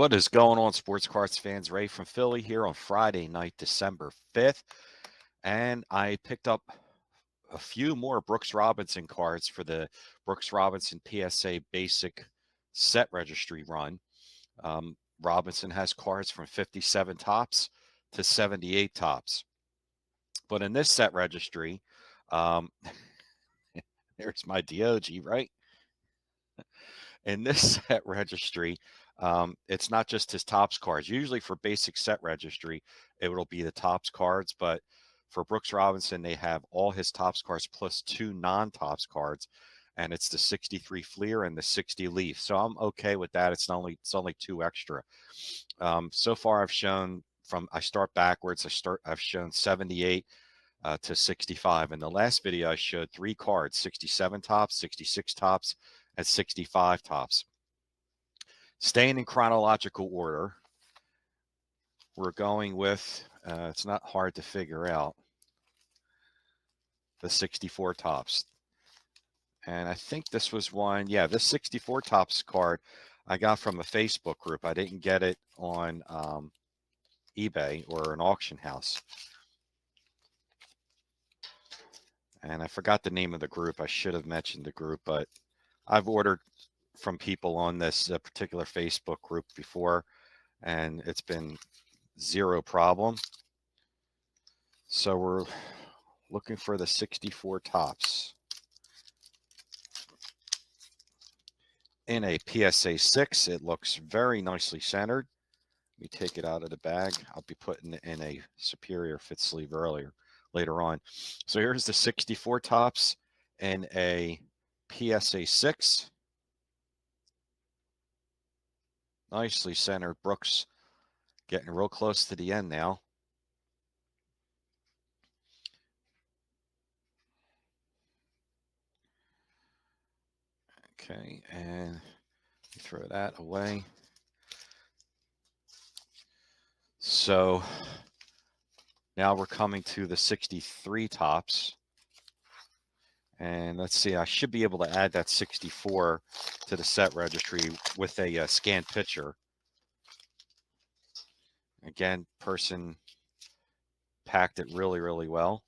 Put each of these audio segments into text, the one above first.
What is going on, sports cards fans? Ray from Philly here on Friday night, December 5th. And I picked up a few more Brooks Robinson cards for the Brooks Robinson PSA Basic set registry run. Robinson has cards from 57 tops to 78 tops. But in this set registry, um, there's my DOG, right? In this set registry, it's not just his tops cards. Usually for basic set registry, it will be the tops cards, but for Brooks Robinson, they have all his tops cards plus two non-tops cards, and it's the 63 Fleer and the 60 Leaf. So I'm okay with that. It's only two extra. So far, I start backwards. I've shown 78 to 65. In the last video, I showed three cards: 67 tops, 66 tops, and 65 tops. Staying in chronological order, we're going with, it's not hard to figure out, the 64 tops. And I think this was one, yeah, this 64 tops card I got from a Facebook group. I didn't get it on eBay or an auction house. And I forgot the name of the group. I should have mentioned the group, but I've ordered from people on this particular Facebook group before, and it's been zero problem. So we're looking for the 64 tops in a PSA 6. It looks very nicely centered. Let me take it out of the bag. I'll be putting it in a superior fit sleeve later on. So here's the 64 tops in a PSA 6. Nicely centered. Brooks getting real close to the end now. Okay, and throw that away. So now we're coming to the 63 tops. And let's see, I should be able to add that 64 to the set registry with a scanned picture. Again, person packed it really, really well.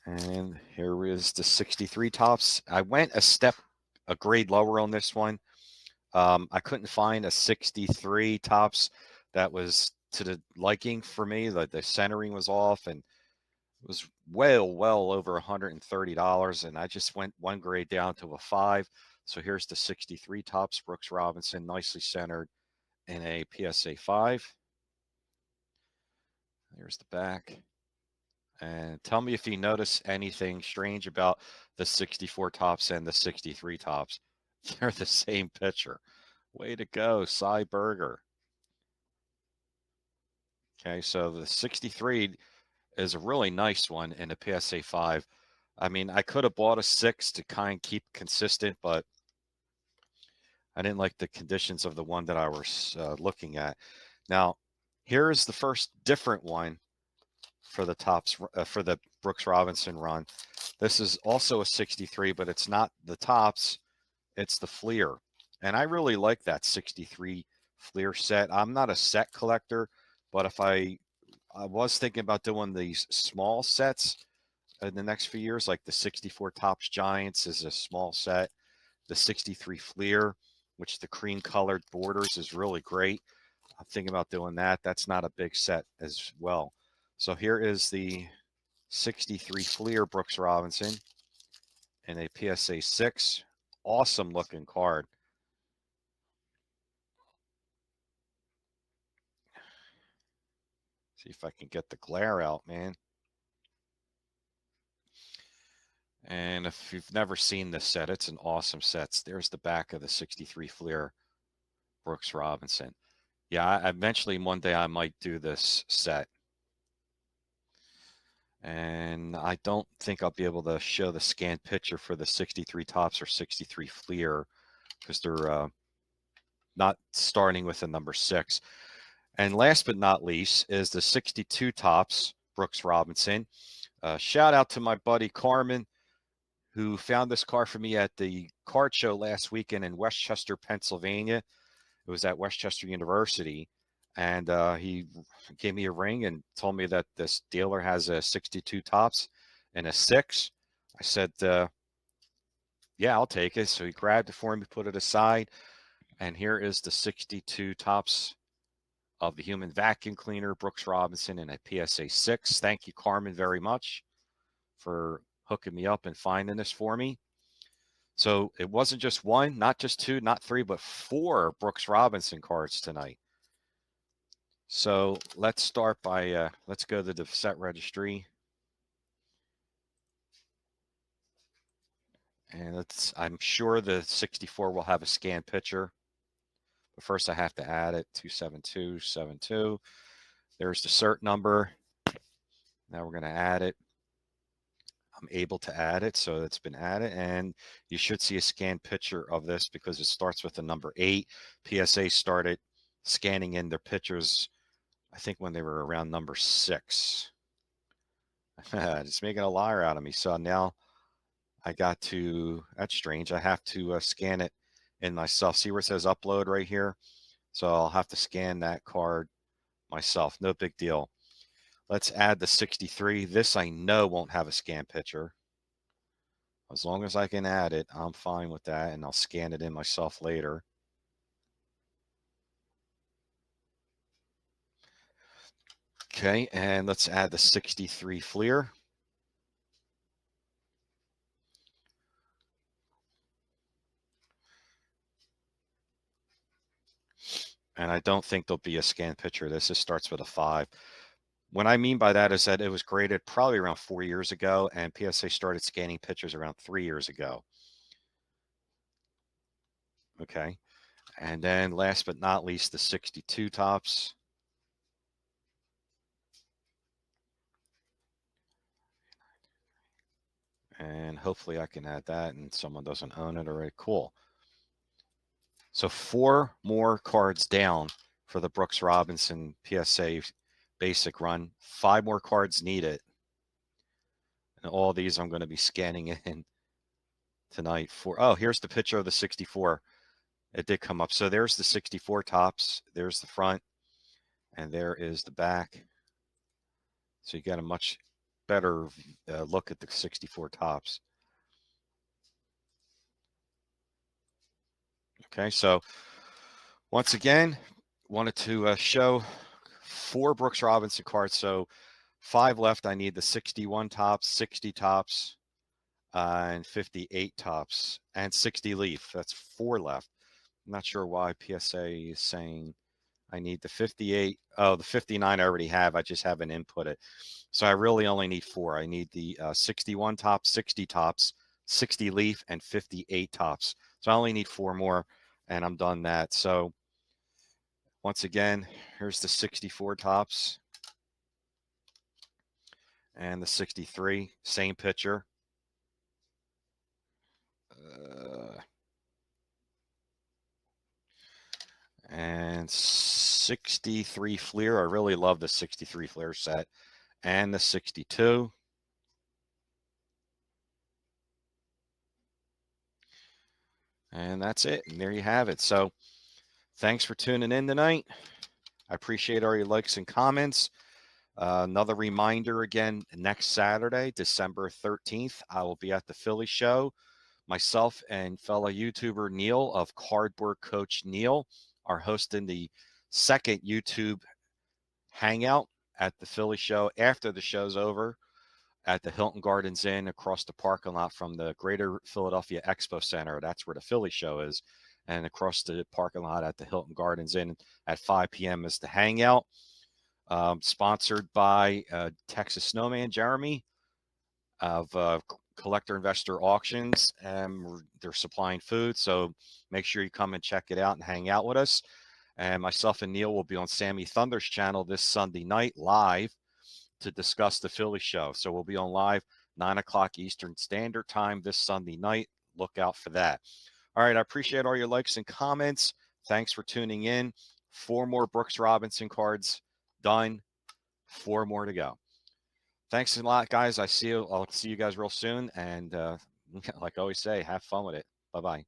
And here is the 63 tops. I went a grade lower on this one. I couldn't find a 63 tops that was to the liking for me. The centering was off, and it was well over $130. And I just went one grade down to a 5. So here's the 63 tops, Brooks Robinson, nicely centered in a PSA 5. There's the back. And tell me if you notice anything strange about the 64 tops and the 63 tops. They're the same picture. Way to go, Cy Berger. Okay, so the 63 is a really nice one in a PSA 5. I mean, I could have bought a 6 to kind of keep consistent, but I didn't like the conditions of the one that I was looking at. Now, here is the first different one for the tops, for the Brooks Robinson run. This is also a 63, but it's not the tops, it's the Fleer. And I really like that 63 Fleer set. I'm not a set collector, but if I was thinking about doing these small sets in the next few years, like the 64 Topps Giants is a small set. The 63 Fleer, which the cream colored borders is really great. I'm thinking about doing that. That's not a big set as well. So here is the 63 Fleer Brooks Robinson in a PSA 6. Awesome looking card. See if I can get the glare out, man. And if you've never seen this set, it's an awesome set. There's the back of the 63 Fleer Brooks Robinson. Yeah, eventually one day I might do this set. And I don't think I'll be able to show the scanned picture for the 63 tops or 63 Fleer because they're not starting with the number 6. And last but not least is the 62 tops Brooks Robinson. Shout out to my buddy Carmen, who found this car for me at the card show last weekend in Westchester, Pennsylvania. It was at Westchester University. And he gave me a ring and told me that this dealer has a 62 Topps and a 6. I said, yeah, I'll take it. So he grabbed it for me, put it aside. And here is the 62 Topps of the human vacuum cleaner, Brooks Robinson, in a PSA 6. Thank you, Carmen, very much for hooking me up and finding this for me. So it wasn't just one, not just two, not three, but 4 Brooks Robinson cards tonight. So let's start by, let's go to the set registry. And I'm sure the 64 will have a scanned picture. But first I have to add it, 27272. There's the cert number. Now we're going to add it. I'm able to add it, so it's been added. And you should see a scanned picture of this because it starts with the number 8. PSA started scanning in their pictures, I think, when they were around number 6. Just making a liar out of me. So now I got to, that's strange. I have to scan it in myself. See where it says upload right here? So I'll have to scan that card myself. No big deal. Let's add the 63. This I know won't have a scan picture. As long as I can add it, I'm fine with that, and I'll scan it in myself later. Okay, and let's add the 63 Fleer. And I don't think there'll be a scan picture. This just starts with a 5. What I mean by that is that it was graded probably around 4 years ago, and PSA started scanning pictures around 3 years ago. Okay, and then last but not least, the 62 Topps. And hopefully I can add that and someone doesn't own it already. Cool. So 4 more cards down for the Brooks Robinson PSA Basic run. 5 more cards needed. And all these I'm going to be scanning in tonight for. Oh, here's the picture of the 64. It did come up. So there's the 64 Topps. There's the front. And there is the back. So you got a much better look at the 64 Topps. Okay, so once again, wanted to show 4 Brooks Robinson cards. So 5 left. I need the 61 Topps, 60 Topps, and 58 Topps, and 60 Leaf. That's 4 left. I'm not sure why PSA is saying I need the 58. Oh, the 59 I already have. I just haven't input it. So I really only need 4. I need the 61 Topps, 60 Topps, 60 Leaf, and 58 Topps. So I only need 4 more, and I'm done that. So once again, here's the 64 Topps and the 63. Same picture. And 63 Fleer. I really love the 63 Fleer set. And the 62. And that's it. And there you have it. So thanks for tuning in tonight. I appreciate all your likes and comments. Another reminder again, next Saturday, December 13th, I will be at the Philly show. Myself and fellow YouTuber Neil of Cardboard Coach Neil are hosting the second YouTube hangout at the Philly show after the show's over at the Hilton Gardens Inn across the parking lot from the Greater Philadelphia Expo Center. That's where the Philly show is. And across the parking lot at the Hilton Gardens Inn at 5 p.m. is the hangout. Sponsored by Texas Snowman Jeremy of Collector Investor Auctions. They're supplying food, so make sure you come and check it out and hang out with us. And myself and Neil will be on Sammy Thunder's channel this Sunday night live to discuss the Philly show. So we'll be on live 9 o'clock Eastern Standard Time this Sunday night. Look out for that. All right, I appreciate all your likes and comments. Thanks for tuning in. 4 more Brooks Robinson cards done. 4 more to go. Thanks a lot, guys. I'll see you guys real soon. And like I always say, have fun with it. Bye-bye.